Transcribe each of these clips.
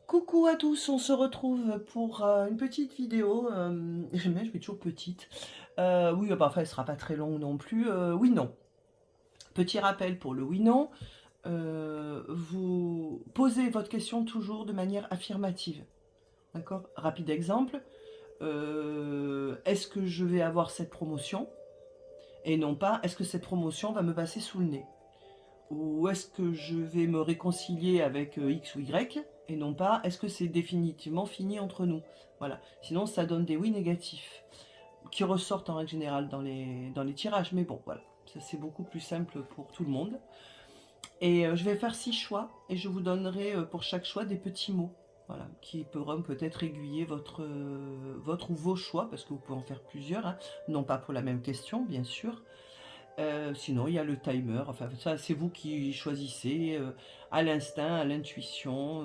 Coucou à tous, on se retrouve pour une petite vidéo. J'aime bien, je mets toujours petite. Oui, bah, enfin, elle sera pas très longue non plus. Oui, non. Petit rappel pour le oui-non. Vous posez votre question toujours de manière affirmative. D'accord? Rapide exemple. Est-ce que je vais avoir cette promotion? Et non pas, est-ce que cette promotion va me passer sous le nez? Ou est-ce que je vais me réconcilier avec X ou Y? Et non pas, est-ce que c'est définitivement fini entre nous? Voilà. Sinon, ça donne des oui négatifs, qui ressortent en règle générale dans les tirages. Mais bon, voilà. Ça, c'est beaucoup plus simple pour tout le monde. Et je vais faire 6 choix, et je vous donnerai pour chaque choix des petits mots. Voilà, qui pourront peut-être aiguiller votre ou vos choix, parce que vous pouvez en faire plusieurs, hein, non pas pour la même question, bien sûr. Sinon, il y a le timer. Enfin, ça, c'est vous qui choisissez à l'instinct, à l'intuition,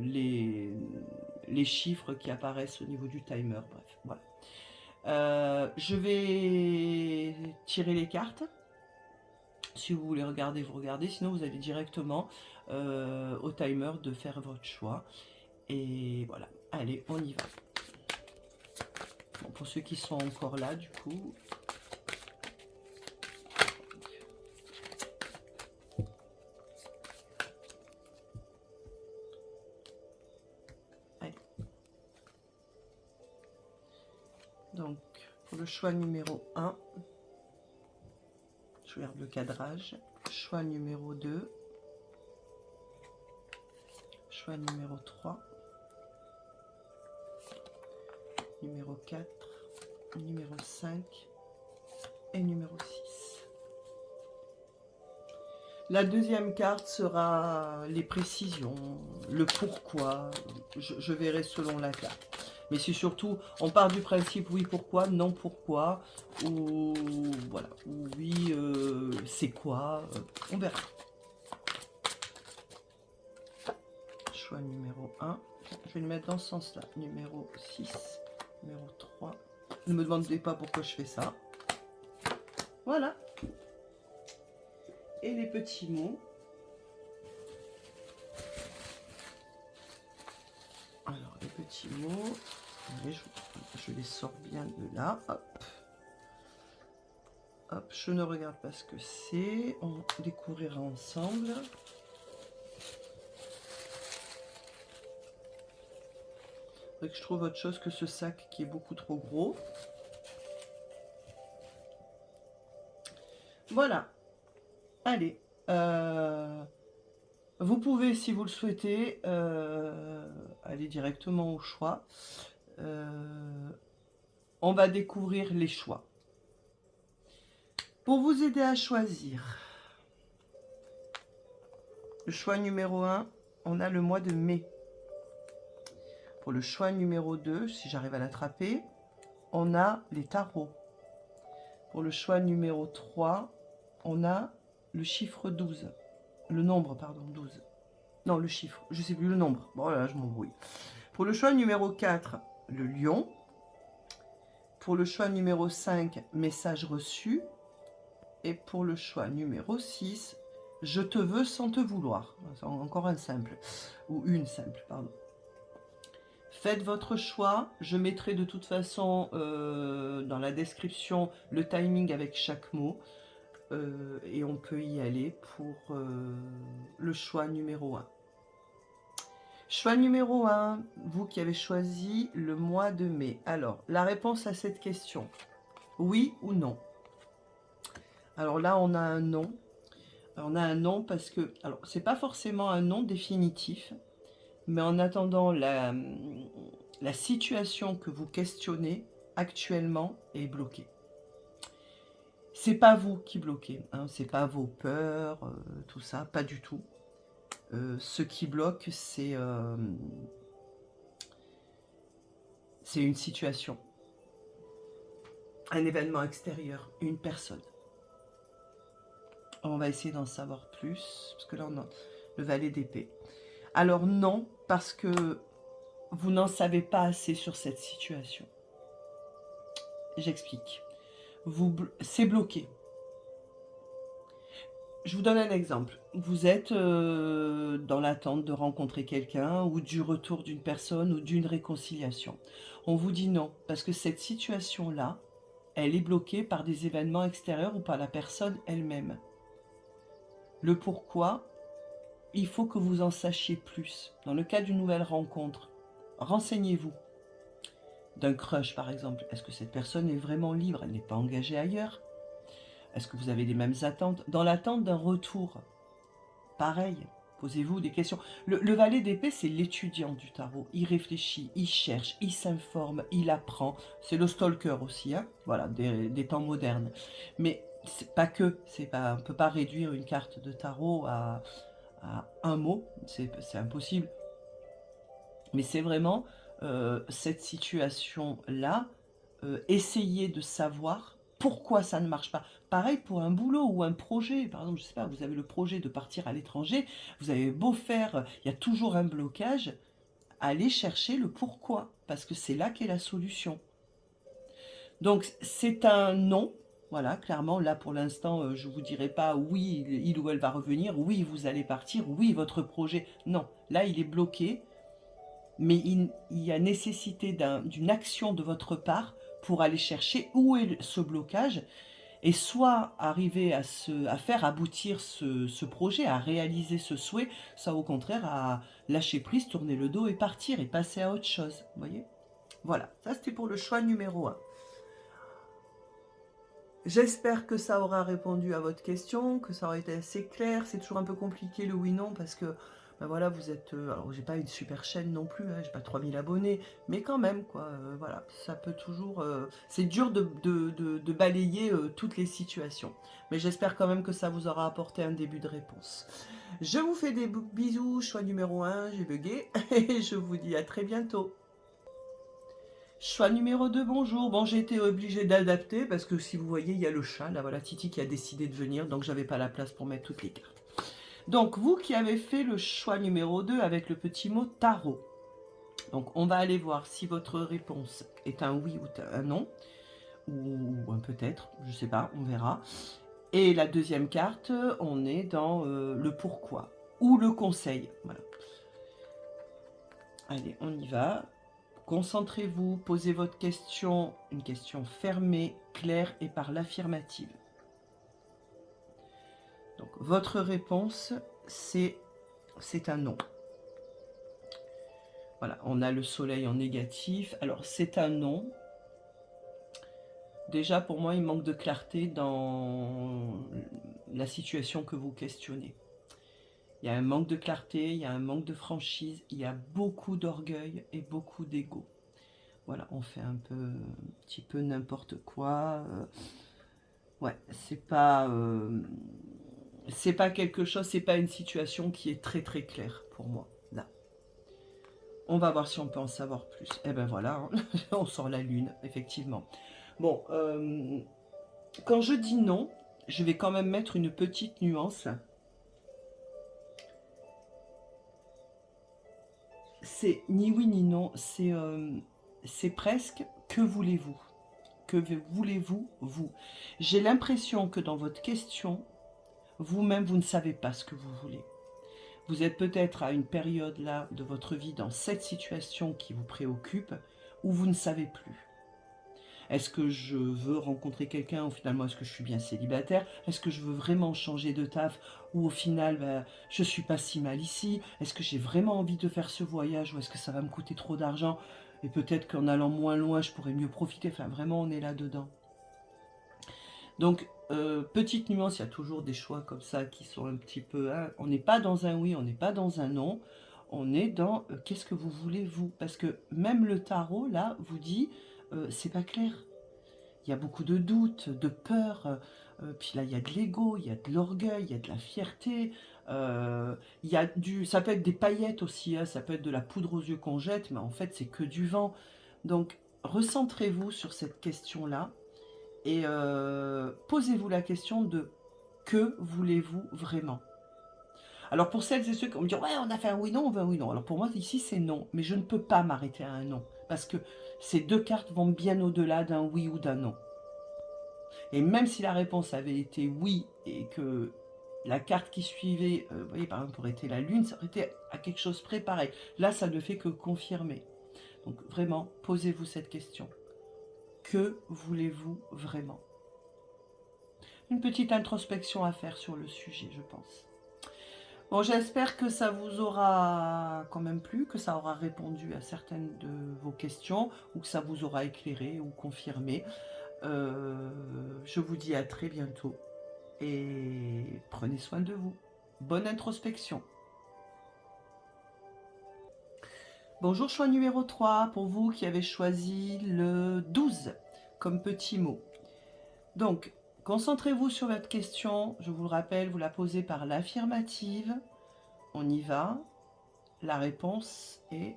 les chiffres qui apparaissent au niveau du timer. Bref, voilà. Je vais tirer les cartes. Si vous voulez regarder, vous regardez. Sinon, vous allez directement au timer de faire votre choix. Et voilà. Allez, on y va. Bon, pour ceux qui sont encore là, du coup, allez. Donc, pour le choix numéro 1, je regarde le cadrage. Choix numéro 2. Choix numéro 3. Numéro 4. Numéro 5. Et numéro 6. La deuxième carte sera les précisions, le pourquoi. Je verrai selon la carte. Mais c'est surtout, on part du principe oui pourquoi, non pourquoi, ou voilà, ou oui c'est quoi, on verra. Choix numéro 1, je vais le mettre dans ce sens-là. Numéro 6, numéro 3. Ne me demandez pas pourquoi je fais ça. Voilà. Et les petits mots. Alors, les petits mots, allez, je les sors bien de là. Hop. Hop, je ne regarde pas ce que c'est. On découvrira ensemble. Faudrait que je trouve autre chose que ce sac qui est beaucoup trop gros. Voilà. Allez. Vous pouvez, si vous le souhaitez, aller directement au choix. On va découvrir les choix. Pour vous aider à choisir, le choix numéro 1, on a le mois de mai. Pour le choix numéro 2, si j'arrive à l'attraper, on a les tarots. Pour le choix numéro 3, on a le chiffre 12. Le nombre, pardon, 12. Non, le chiffre, je ne sais plus le nombre. Bon, là, je m'embrouille. Pour le choix numéro 4, le lion. Pour le choix numéro 5, message reçu. Et pour le choix numéro 6, je te veux sans te vouloir. Encore un simple. Ou une simple, pardon. Faites votre choix. Je mettrai de toute façon dans la description le timing avec chaque mot. Et on peut y aller pour le choix numéro 1. Choix numéro 1, vous qui avez choisi le mois de mai. Alors, la réponse à cette question, oui ou non? Alors là, on a un non. Alors, on a un non parce que, alors, c'est pas forcément un non définitif, mais en attendant, la situation que vous questionnez actuellement est bloquée. C'est pas vous qui bloquez, hein, c'est pas vos peurs, tout ça, pas du tout. Ce qui bloque, c'est une situation, un événement extérieur, une personne. On va essayer d'en savoir plus, parce que là, on a le valet d'épée. Alors non, parce que vous n'en savez pas assez sur cette situation. J'explique. C'est bloqué. Je vous donne un exemple. Vous êtes dans l'attente de rencontrer quelqu'un ou du retour d'une personne ou d'une réconciliation. On vous dit non, parce que cette situation-là, elle est bloquée par des événements extérieurs ou par la personne elle-même. Le pourquoi, il faut que vous en sachiez plus. Dans le cas d'une nouvelle rencontre, renseignez-vous. D'un crush par exemple, est-ce que cette personne est vraiment libre? Elle n'est pas engagée ailleurs? Est-ce que vous avez les mêmes attentes? Dans l'attente d'un retour, pareil, posez-vous des questions. Le valet d'épée, c'est l'étudiant du tarot. Il réfléchit, il cherche, il s'informe, il apprend. C'est le stalker aussi, hein, voilà, des temps modernes. Mais c'est pas que, on ne peut pas réduire une carte de tarot à un mot, c'est impossible. Mais c'est vraiment cette situation-là, essayez de savoir pourquoi ça ne marche pas. Pareil pour un boulot ou un projet. Par exemple, je sais pas, vous avez le projet de partir à l'étranger, vous avez beau faire, il y a toujours un blocage. Allez chercher le pourquoi, parce que c'est là qu'est la solution. Donc c'est un non. Voilà, clairement, là pour l'instant, je ne vous dirai pas oui, il ou elle va revenir, oui, vous allez partir, oui, votre projet. Non, là il est bloqué, mais il y a nécessité d'une action de votre part pour aller chercher où est ce blocage et soit arriver à faire aboutir ce projet, à réaliser ce souhait, soit au contraire à lâcher prise, tourner le dos et partir et passer à autre chose. Vous voyez? Voilà, ça c'était pour le choix numéro 1. J'espère que ça aura répondu à votre question, que ça aura été assez clair. C'est toujours un peu compliqué le oui-non parce que ben voilà, vous êtes... alors j'ai pas une super chaîne non plus, hein, j'ai pas 3000 abonnés, mais quand même, quoi, voilà, ça peut toujours... c'est dur de balayer toutes les situations. Mais j'espère quand même que ça vous aura apporté un début de réponse. Je vous fais des bisous, choix numéro 1, j'ai bugué, et je vous dis à très bientôt. Choix numéro 2, bonjour. Bon, j'ai été obligée d'adapter parce que si vous voyez, il y a le chat, là voilà, Titi qui a décidé de venir, donc j'avais pas la place pour mettre toutes les cartes. Donc, vous qui avez fait le choix numéro 2 avec le petit mot tarot. Donc, on va aller voir si votre réponse est un oui ou un non, ou un peut-être, je sais pas, on verra. Et la deuxième carte, on est dans le pourquoi, ou le conseil, voilà. Allez, on y va. Concentrez-vous, posez votre question, une question fermée, claire et par l'affirmative. Donc, votre réponse, c'est un non. Voilà, on a le soleil en négatif. Alors, c'est un non. Déjà, pour moi, il manque de clarté dans la situation que vous questionnez. Il y a un manque de clarté, il y a un manque de franchise, il y a beaucoup d'orgueil et beaucoup d'ego. Voilà, on fait un petit peu n'importe quoi. Ouais, c'est pas quelque chose, c'est pas une situation qui est très très claire pour moi. Là. On va voir si on peut en savoir plus. Et ben voilà, hein, on sort la lune, effectivement. Bon, quand je dis non, je vais quand même mettre une petite nuance. C'est ni oui ni non, c'est presque que voulez-vous? Que voulez-vous, vous? J'ai l'impression que dans votre question, vous-même, vous ne savez pas ce que vous voulez. Vous êtes peut-être à une période là de votre vie, dans cette situation qui vous préoccupe, où vous ne savez plus. Est-ce que je veux rencontrer quelqu'un ou finalement est-ce que je suis bien célibataire? Est-ce que je veux vraiment changer de taf ou au final je suis pas si mal ici? Est-ce que j'ai vraiment envie de faire ce voyage ou est-ce que ça va me coûter trop d'argent? Et peut-être qu'en allant moins loin je pourrais mieux profiter. Enfin vraiment on est là-dedans. Donc petite nuance, il y a toujours des choix comme ça qui sont un petit peu... Hein, on n'est pas dans un oui, on n'est pas dans un non. On est dans qu'est-ce que vous voulez vous? Parce que même le tarot là vous dit c'est pas clair. Il y a beaucoup de doutes, de peur, puis là il y a de l'ego, il y a de l'orgueil, il y a de la fierté, il y a ça peut être des paillettes aussi, hein, ça peut être de la poudre aux yeux qu'on jette, mais en fait c'est que du vent. Donc recentrez-vous sur cette question-là et posez-vous la question de que voulez-vous vraiment? Alors pour celles et ceux qui vont me dire ouais on a fait un oui non, on veut un oui non. Alors pour moi ici c'est non, mais je ne peux pas m'arrêter à un non parce que ces deux cartes vont bien au-delà d'un oui ou d'un non. Et même si la réponse avait été oui et que la carte qui suivait, vous voyez, par exemple, aurait été la lune, ça aurait été à quelque chose près pareil. Là, ça ne fait que confirmer. Donc, vraiment, posez-vous cette question. Que voulez-vous vraiment? Une petite introspection à faire sur le sujet, je pense. Bon, j'espère que ça vous aura quand même plu, que ça aura répondu à certaines de vos questions, ou que ça vous aura éclairé ou confirmé. Je vous dis à très bientôt et prenez soin de vous. Bonne introspection. Bonjour, choix numéro 3 pour vous qui avez choisi le 12 comme petit mot. Donc, concentrez-vous sur votre question. Je vous le rappelle, vous la posez par l'affirmative. On y va. La réponse est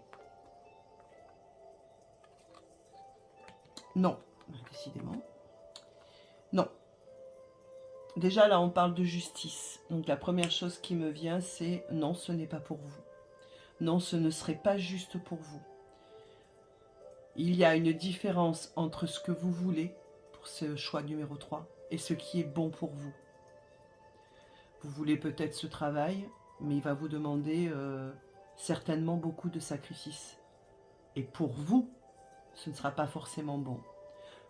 non, décidément. Non. Déjà, là, on parle de justice. Donc, la première chose qui me vient, c'est non, ce n'est pas pour vous. Non, ce ne serait pas juste pour vous. Il y a une différence entre ce que vous voulez pour ce choix numéro 3 et ce qui est bon pour vous. Vous voulez peut-être ce travail, mais il va vous demander certainement beaucoup de sacrifices. Et pour vous, ce ne sera pas forcément bon.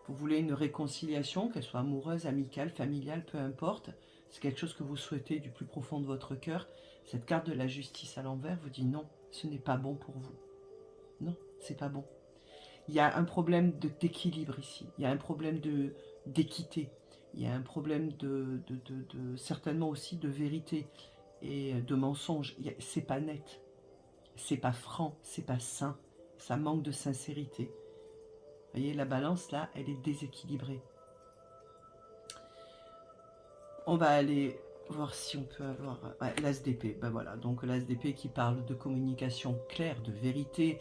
Vous voulez une réconciliation, qu'elle soit amoureuse, amicale, familiale, peu importe. C'est quelque chose que vous souhaitez du plus profond de votre cœur. Cette carte de la justice à l'envers vous dit non, ce n'est pas bon pour vous. Non, c'est pas bon. Il y a un problème d'équilibre ici. Il y a un problème d'équité. Il y a un problème certainement aussi de vérité et de mensonge. C'est pas net. C'est pas franc. C'est pas sain. Ça manque de sincérité. Vous voyez, la balance, là, elle est déséquilibrée. On va aller voir si on peut avoir l'ASDP. Ben voilà, donc l'ASDP qui parle de communication claire, de vérité,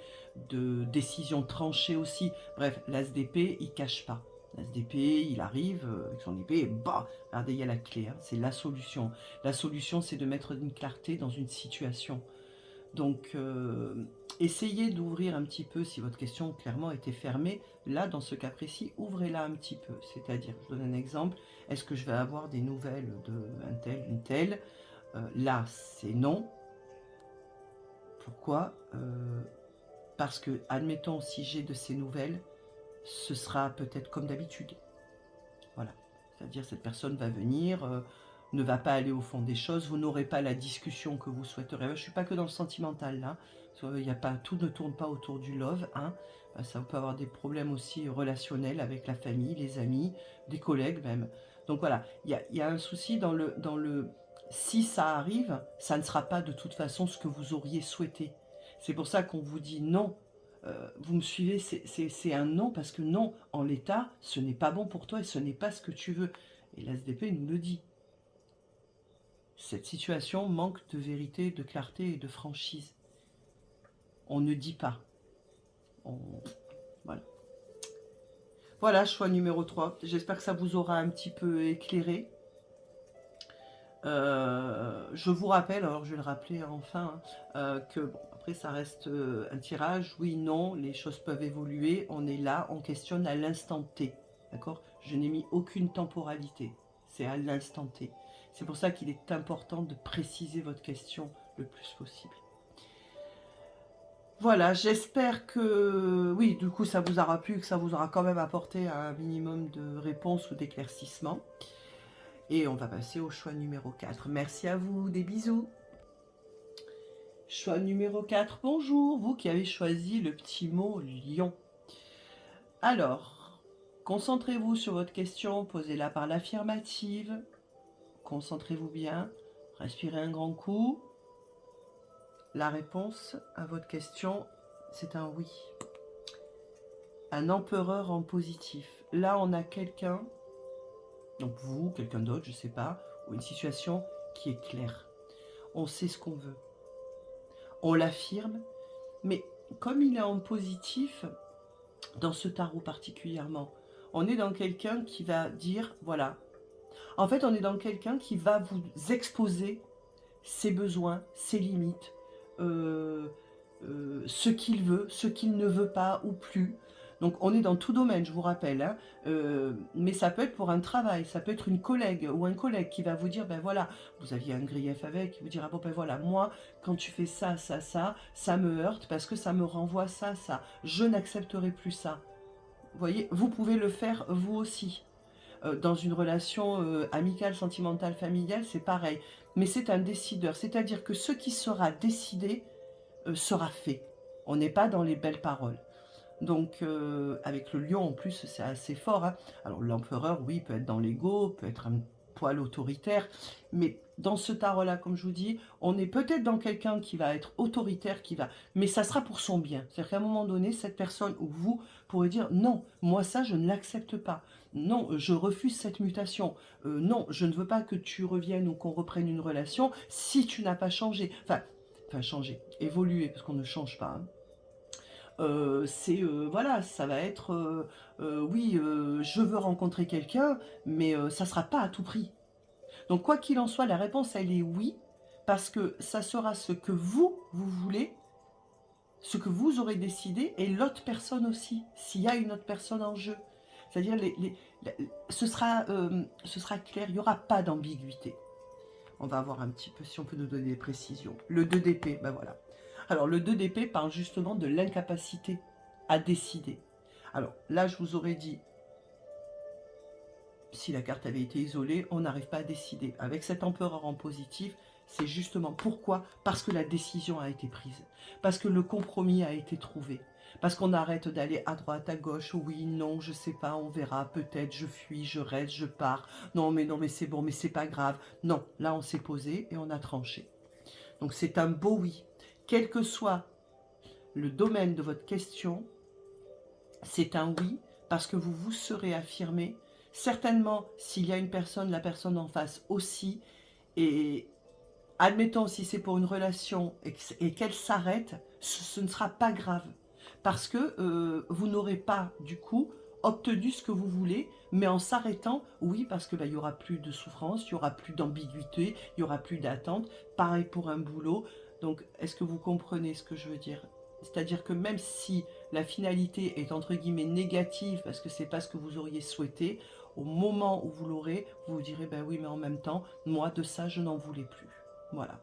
de décision tranchée aussi. Bref, l'ASDP, il cache pas. L'ASDP, il arrive avec son épée et bah, regardez, il y a la clé, hein, c'est la solution. La solution, c'est de mettre une clarté dans une situation. Donc, essayez d'ouvrir un petit peu, si votre question clairement était fermée, là, dans ce cas précis, ouvrez-la un petit peu. C'est-à-dire, je donne un exemple, est-ce que je vais avoir des nouvelles d'un tel, une telle Là, c'est non. Pourquoi parce que, admettons, si j'ai de ces nouvelles, ce sera peut-être comme d'habitude. Voilà. C'est-à-dire, cette personne va venir... ne va pas aller au fond des choses, vous n'aurez pas la discussion que vous souhaiteriez. Je ne suis pas que dans le sentimental là, il y a pas, tout ne tourne pas autour du love, hein. Ça peut avoir des problèmes aussi relationnels avec la famille, les amis, des collègues même. Donc voilà, il y a un souci dans le si ça arrive, ça ne sera pas de toute façon ce que vous auriez souhaité. C'est pour ça qu'on vous dit non. Vous me suivez, c'est un non parce que non, en l'état, ce n'est pas bon pour toi et ce n'est pas ce que tu veux. Et l'ASDP nous le dit. Cette situation manque de vérité, de clarté et de franchise. On ne dit pas. Voilà. Voilà, choix numéro 3. J'espère que ça vous aura un petit peu éclairé. Je vous rappelle, alors je vais le rappeler enfin, que bon, après ça reste un tirage. Oui, non, les choses peuvent évoluer. On est là, on questionne à l'instant T. D'accord? Je n'ai mis aucune temporalité. C'est à l'instant T. C'est pour ça qu'il est important de préciser votre question le plus possible. Voilà, j'espère que, oui, du coup, ça vous aura plu, que ça vous aura quand même apporté un minimum de réponses ou d'éclaircissements. Et on va passer au choix numéro 4. Merci à vous, des bisous. Choix numéro 4, bonjour, vous qui avez choisi le petit mot lion. Alors, concentrez-vous sur votre question, posez-la par l'affirmative. Concentrez-vous bien, respirez un grand coup. La réponse à votre question, c'est un oui. Un empereur en positif. Là, on a quelqu'un, donc vous, quelqu'un d'autre, je ne sais pas, ou une situation qui est claire. On sait ce qu'on veut. On l'affirme, mais comme il est en positif, dans ce tarot particulièrement, on est dans quelqu'un qui va dire, voilà. En fait, on est dans quelqu'un qui va vous exposer ses besoins, ses limites, ce qu'il veut, ce qu'il ne veut pas ou plus. Donc on est dans tout domaine, je vous rappelle, hein. Mais ça peut être pour un travail, ça peut être une collègue ou un collègue qui va vous dire, ben voilà, vous aviez un grief avec, qui vous dira, bon ben voilà, moi, quand tu fais ça, ça, ça me heurte parce que ça me renvoie ça, ça. Je n'accepterai plus ça. Vous voyez, vous pouvez le faire vous aussi. Dans une relation amicale, sentimentale, familiale, c'est pareil. Mais c'est un décideur, c'est-à-dire que ce qui sera décidé sera fait. On n'est pas dans les belles paroles. Donc, avec le lion, en plus, c'est assez fort, hein. Alors, l'empereur, oui, peut être dans l'ego, peut être un poil autoritaire, mais dans ce tarot-là, comme je vous dis, on est peut-être dans quelqu'un qui va être autoritaire, mais ça sera pour son bien. C'est-à-dire qu'à un moment donné, cette personne ou vous pourrez dire, non, moi ça, je ne l'accepte pas. Non, je refuse cette mutation. Non, je ne veux pas que tu reviennes ou qu'on reprenne une relation si tu n'as pas changé. Enfin, changer, évoluer, parce qu'on ne change pas, hein. Voilà, ça va être oui, je veux rencontrer quelqu'un, mais ça sera pas à tout prix. Donc quoi qu'il en soit, la réponse elle est oui, parce que ça sera ce que vous voulez, ce que vous aurez décidé, et l'autre personne aussi, s'il y a une autre personne en jeu. C'est-à-dire, ce sera clair, il n'y aura pas d'ambiguïté. On va voir un petit peu si on peut nous donner des précisions. Le 2 d'épée, ben voilà. Alors, le 2 d'épée parle justement de l'incapacité à décider. Alors, là, je vous aurais dit, si la carte avait été isolée, on n'arrive pas à décider. Avec cet empereur en positif, c'est justement pourquoi? Parce que la décision a été prise. Parce que le compromis a été trouvé. Parce qu'on arrête d'aller à droite, à gauche, oui, non, je sais pas, on verra, peut-être, je fuis, je reste, je pars. Non, mais c'est bon, mais c'est pas grave. Non, là, on s'est posé et on a tranché. Donc, c'est un beau oui. Quel que soit le domaine de votre question, c'est un oui, parce que vous vous serez affirmé. Certainement, s'il y a une personne, la personne en face aussi. Et admettons, si c'est pour une relation et qu'elle s'arrête, ce ne sera pas grave. Parce que vous n'aurez pas, du coup, obtenu ce que vous voulez, mais en s'arrêtant, oui, parce que il y aura plus de souffrance, il y aura plus d'ambiguïté, il y aura plus d'attente. Pareil pour un boulot. Donc, est-ce que vous comprenez ce que je veux dire? C'est-à-dire que même si la finalité est entre guillemets négative, parce que c'est pas ce que vous auriez souhaité, au moment où vous l'aurez, vous vous direz, ben oui, mais en même temps, moi, de ça, je n'en voulais plus. Voilà.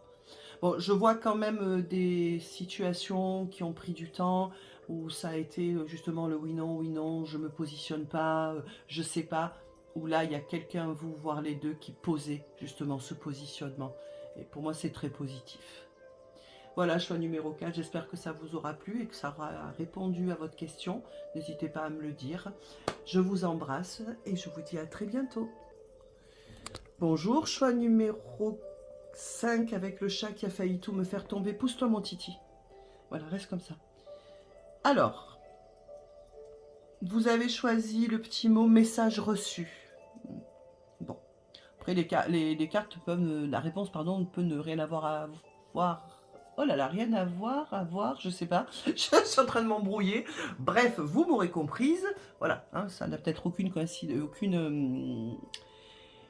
Bon, je vois quand même des situations qui ont pris du temps, où ça a été justement le oui non, je me positionne pas, je sais pas, où là il y a quelqu'un, vous, voire les deux, qui posait justement ce positionnement. Et pour moi c'est très positif. Voilà, choix numéro 4, j'espère que ça vous aura plu et que ça aura répondu à votre question. N'hésitez pas à me le dire. Je vous embrasse et je vous dis à très bientôt. Bonjour, choix numéro 5 avec le chat qui a failli tout me faire tomber. Pousse-toi mon titi. Voilà, reste comme ça. Alors, vous avez choisi le petit mot message reçu. Bon, après les cartes peuvent, la réponse pardon, peut ne rien avoir à voir. Oh là là, rien à voir, je sais pas. Je suis en train de m'embrouiller. Bref, vous m'aurez comprise. Voilà, hein, ça n'a peut-être aucune coïncidence, aucune.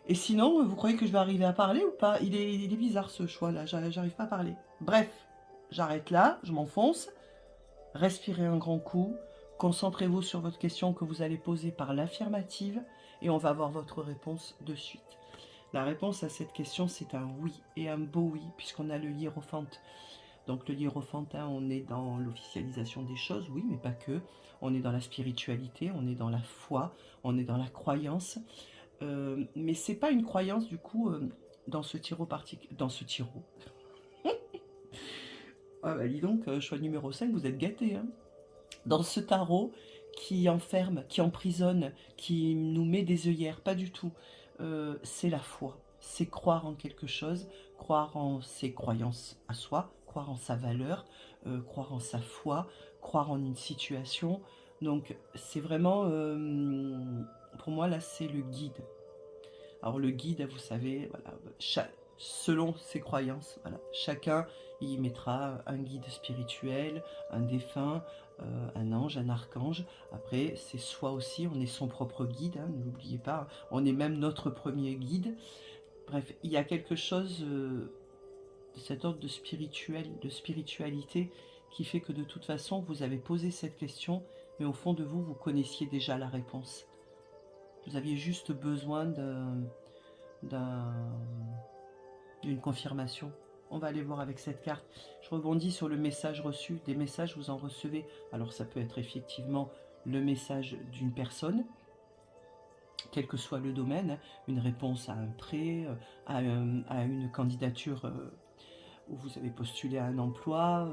Et sinon, vous croyez que je vais arriver à parler ou pas? Il est bizarre ce choix-là, j'arrive pas à parler. Bref, j'arrête là, je m'enfonce. Respirez un grand coup. Concentrez-vous sur votre question que vous allez poser par l'affirmative et on va voir votre réponse de suite. La réponse à cette question, c'est un oui et un beau oui, puisqu'on a le hiérophante. Donc le hiérophante, hein, on est dans l'officialisation des choses, oui, mais pas que. On est dans la spiritualité, on est dans la foi, on est dans la croyance. Mais c'est pas une croyance du coup dans ce tarot particulier. Dans ce tarot. Ah bah dis donc, choix numéro 5, vous êtes gâtés. Hein. Dans ce tarot qui enferme, qui emprisonne, qui nous met des œillères, pas du tout. C'est la foi. C'est croire en quelque chose, croire en ses croyances à soi, croire en sa valeur, croire en sa foi, croire en une situation. Donc c'est vraiment, pour moi là, c'est le guide. Alors le guide, vous savez, voilà, selon ses croyances, voilà, chacun y mettra un guide spirituel, un défunt, un ange, un archange. Après, c'est soi aussi, on est son propre guide, hein, n'oubliez pas, on est même notre premier guide. Bref, il y a quelque chose de cet ordre de spiritualité qui fait que de toute façon, vous avez posé cette question, mais au fond de vous, vous connaissiez déjà la réponse. Vous aviez juste besoin d'une confirmation. On va aller voir avec cette carte. Je rebondis sur le message reçu. Des messages, vous en recevez. Alors ça peut être effectivement le message d'une personne, quel que soit le domaine, une réponse à un prêt, à une candidature où vous avez postulé à un emploi,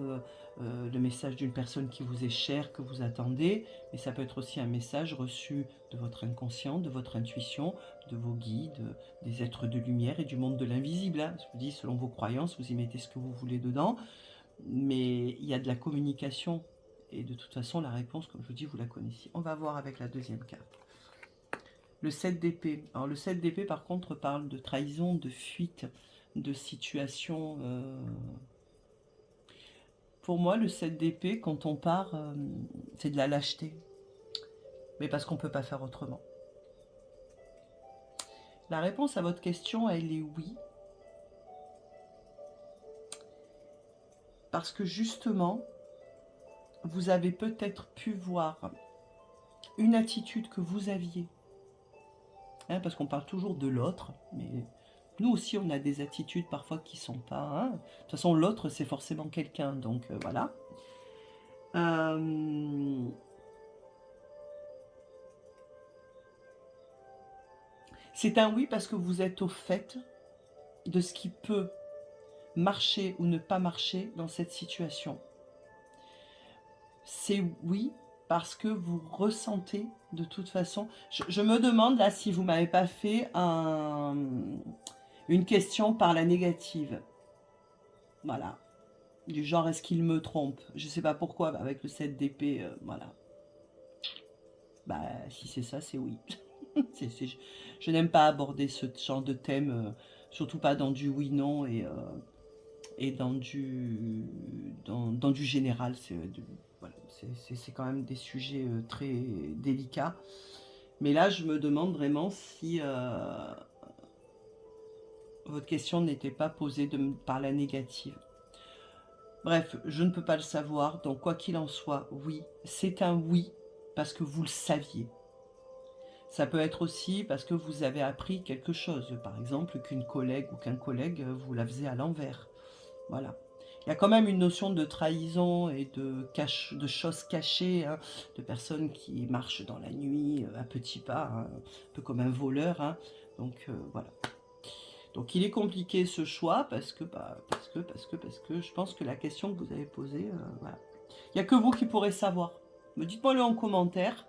le message d'une personne qui vous est chère, que vous attendez, mais ça peut être aussi un message reçu de votre inconscient, de votre intuition, de vos guides, des êtres de lumière et du monde de l'invisible. Hein. Je vous dis, selon vos croyances, vous y mettez ce que vous voulez dedans, mais il y a de la communication, et de toute façon, la réponse, comme je vous dis, vous la connaissez. On va voir avec la deuxième carte. Le 7 d'épée. Alors le 7 d'épée, par contre, parle de trahison, de fuite, de situation... Pour moi, le 7 d'épée, quand on part, c'est de la lâcheté. Mais parce qu'on ne peut pas faire autrement. La réponse à votre question, elle est oui. Parce que justement, vous avez peut-être pu voir une attitude que vous aviez. Hein, parce qu'on parle toujours de l'autre, mais nous aussi, on a des attitudes parfois qui ne sont pas... Hein. De toute façon, l'autre, c'est forcément quelqu'un, donc voilà. C'est un oui parce que vous êtes au fait de ce qui peut marcher ou ne pas marcher dans cette situation. C'est oui parce que vous ressentez de toute façon... Je me demande là si vous ne m'avez pas fait une question par la négative. Voilà. Du genre, est-ce qu'il me trompe? Je ne sais pas pourquoi, avec le 7 d'épée, voilà. Bah, si c'est ça, c'est oui. Je n'aime pas aborder ce genre de thème, surtout pas dans du oui-non et dans du général. Voilà, c'est quand même des sujets très délicats. Mais là, je me demande vraiment si votre question n'était pas posée par la négative. Bref, je ne peux pas le savoir, donc quoi qu'il en soit, oui, c'est un oui, parce que vous le saviez. Ça peut être aussi parce que vous avez appris quelque chose, par exemple qu'une collègue ou qu'un collègue vous la faisait à l'envers. Voilà. Il y a quand même une notion de trahison et de choses cachées, hein, de personnes qui marchent dans la nuit à petits pas, hein, un peu comme un voleur. Hein. Donc voilà. Donc il est compliqué ce choix parce que je pense que la question que vous avez posée, voilà. Il n'y a que vous qui pourrez savoir. Me dites-moi le en commentaire.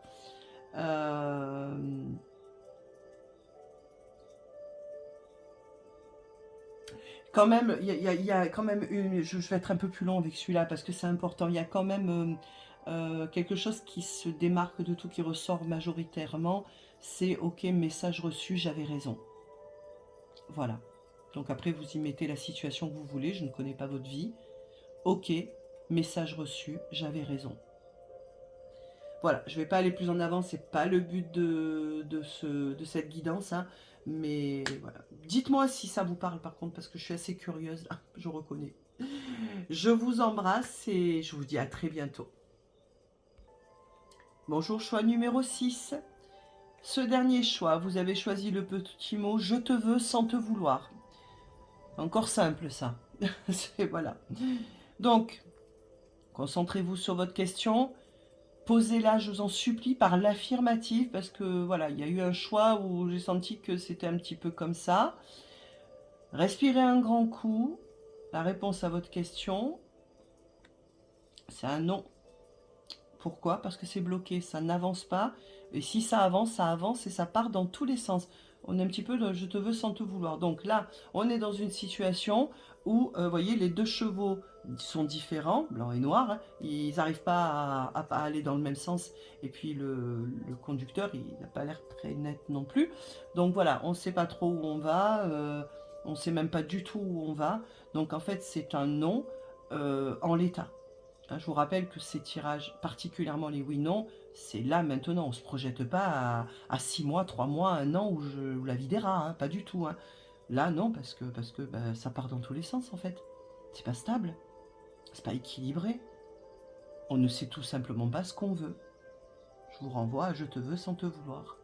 Quand même, il y a quand même une... Je vais être un peu plus long avec celui-là parce que c'est important. Il y a quand même quelque chose qui se démarque de tout, qui ressort majoritairement. C'est ok, message reçu, j'avais raison. Voilà. Donc après, vous y mettez la situation que vous voulez. Je ne connais pas votre vie. Ok, message reçu, j'avais raison. Voilà, je ne vais pas aller plus en avant, c'est pas le but de cette guidance, hein, mais voilà. Dites-moi si ça vous parle par contre, parce que je suis assez curieuse, là, je reconnais. Je vous embrasse et je vous dis à très bientôt. Bonjour, choix numéro 6. Ce dernier choix, vous avez choisi le petit mot « je te veux sans te vouloir ». Encore simple ça. Voilà. Donc, concentrez-vous sur votre question. Posez-la, je vous en supplie, par l'affirmative, parce que voilà, il y a eu un choix où j'ai senti que c'était un petit peu comme ça. Respirez un grand coup. La réponse à votre question, c'est un non. Pourquoi? Parce que c'est bloqué, ça n'avance pas. Et si ça avance et ça part dans tous les sens. On est un petit peu dans je te veux sans te vouloir. Donc là, on est dans une situation où, vous voyez, les deux chevaux sont différents, blanc et noir. Hein, ils n'arrivent pas à aller dans le même sens. Et puis le conducteur, il n'a pas l'air très net non plus. Donc voilà, on ne sait pas trop où on va. On ne sait même pas du tout où on va. Donc en fait, c'est un non en l'état. Je vous rappelle que ces tirages, particulièrement les oui-non, c'est là maintenant. On ne se projette pas à 6 mois, 3 mois, 1 an où la vie déra, hein, pas du tout. Hein. Là, non, parce que bah, ça part dans tous les sens en fait. C'est pas stable, c'est pas équilibré. On ne sait tout simplement pas ce qu'on veut. Je vous renvoie à je te veux sans te vouloir.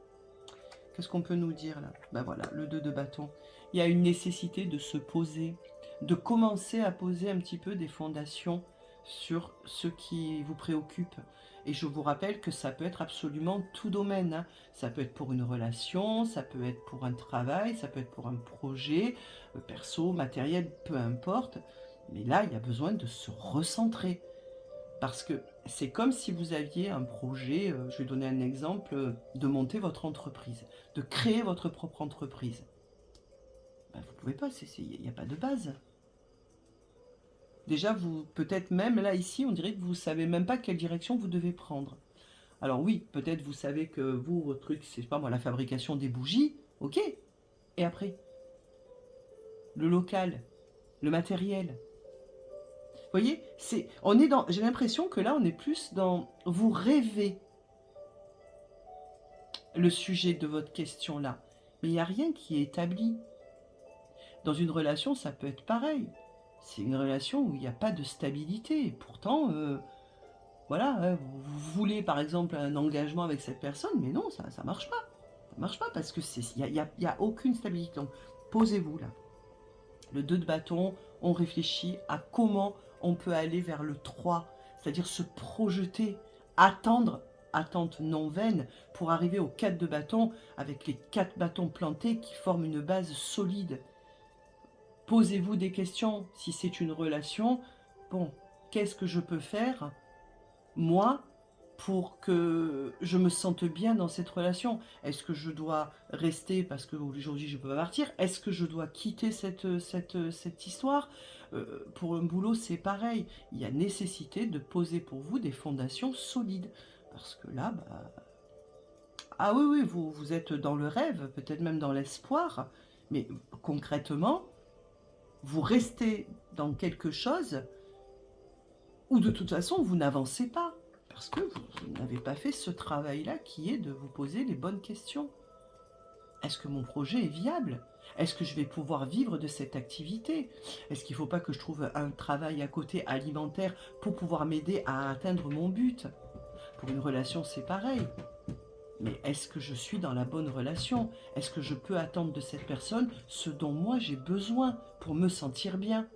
Qu'est-ce qu'on peut nous dire là? Ben voilà, le 2 de bâton. Il y a une nécessité de se poser, de commencer à poser un petit peu des fondations sur ce qui vous préoccupe. Et je vous rappelle que ça peut être absolument tout domaine. Hein. Ça peut être pour une relation, ça peut être pour un travail, ça peut être pour un projet, perso, matériel, peu importe. Mais là, il y a besoin de se recentrer. Parce que c'est comme si vous aviez un projet, je vais donner un exemple, de monter votre entreprise, de créer votre propre entreprise. Ben, vous ne pouvez pas, il n'y a pas de base. Déjà, vous peut-être même là, ici, on dirait que vous ne savez même pas quelle direction vous devez prendre. Alors oui, peut-être vous savez que vous, votre truc, c'est pas moi, la fabrication des bougies, ok. Et après, le local, le matériel. Vous voyez, j'ai l'impression que là, on est plus dans, vous rêvez le sujet de votre question là, mais il n'y a rien qui est établi. Dans une relation, ça peut être pareil. C'est une relation où il n'y a pas de stabilité. Pourtant, voilà, hein, vous voulez par exemple un engagement avec cette personne, mais non, ça ne marche pas. Ça marche pas parce que il y a aucune stabilité. Donc, posez-vous là. Le 2 de bâton, on réfléchit à comment on peut aller vers le 3, c'est-à-dire se projeter, attendre, attente non vaine, pour arriver au 4 de bâton, avec les 4 bâtons plantés qui forment une base solide. Posez-vous des questions, si c'est une relation, bon, qu'est-ce que je peux faire, moi, pour que je me sente bien dans cette relation? Est-ce que je dois rester parce qu'aujourd'hui je peux pas partir? Est-ce que je dois quitter cette histoire? Pour un boulot, c'est pareil. Il y a nécessité de poser pour vous des fondations solides. Parce que là, bah... ah oui, oui, vous êtes dans le rêve, peut-être même dans l'espoir, mais concrètement, vous restez dans quelque chose où de toute façon, vous n'avancez pas. Parce que vous n'avez pas fait ce travail-là qui est de vous poser les bonnes questions. Est-ce que mon projet est viable? Est-ce que je vais pouvoir vivre de cette activité? Est-ce qu'il ne faut pas que je trouve un travail à côté alimentaire pour pouvoir m'aider à atteindre mon but? Pour une relation, c'est pareil. Mais est-ce que je suis dans la bonne relation? Est-ce que je peux attendre de cette personne ce dont moi j'ai besoin pour me sentir bien?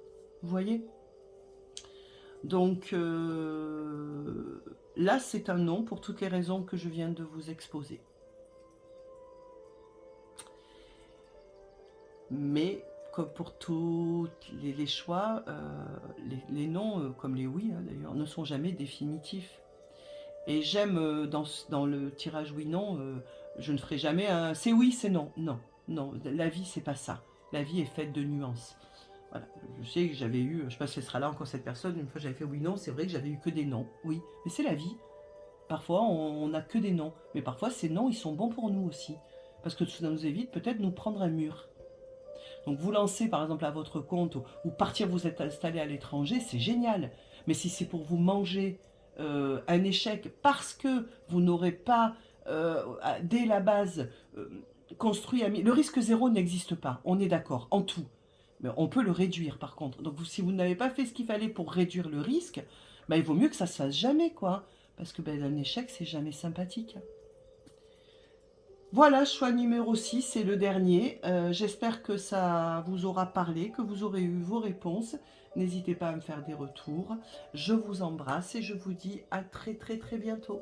Vous voyez? Donc là, c'est un non pour toutes les raisons que je viens de vous exposer. Mais comme pour tous les choix, les non, comme les oui d'ailleurs, ne sont jamais définitifs. Et j'aime dans le tirage oui-non, je ne ferai jamais un c'est oui, c'est non. Non, non, la vie, c'est pas ça. La vie est faite de nuances. Voilà. Je sais que j'avais eu, je ne sais pas si elle sera là encore cette personne, une fois j'avais fait oui-non, c'est vrai que j'avais eu que des non. Oui, mais c'est la vie. Parfois, on n'a que des non. Mais parfois, ces non, ils sont bons pour nous aussi. Parce que ça nous évite peut-être de nous prendre un mur. Donc vous lancez par exemple à votre compte ou partir vous êtes installé à l'étranger, c'est génial. Mais si c'est pour vous manger un échec parce que vous n'aurez pas dès la base construit le risque zéro n'existe pas, on est d'accord, en tout. Mais on peut le réduire par contre. Donc si vous n'avez pas fait ce qu'il fallait pour réduire le risque, ben, il vaut mieux que ça se fasse jamais, quoi. Parce que ben, un échec, c'est jamais sympathique. Voilà, choix numéro 6, c'est le dernier. J'espère que ça vous aura parlé, que vous aurez eu vos réponses. N'hésitez pas à me faire des retours. Je vous embrasse et je vous dis à très très très bientôt.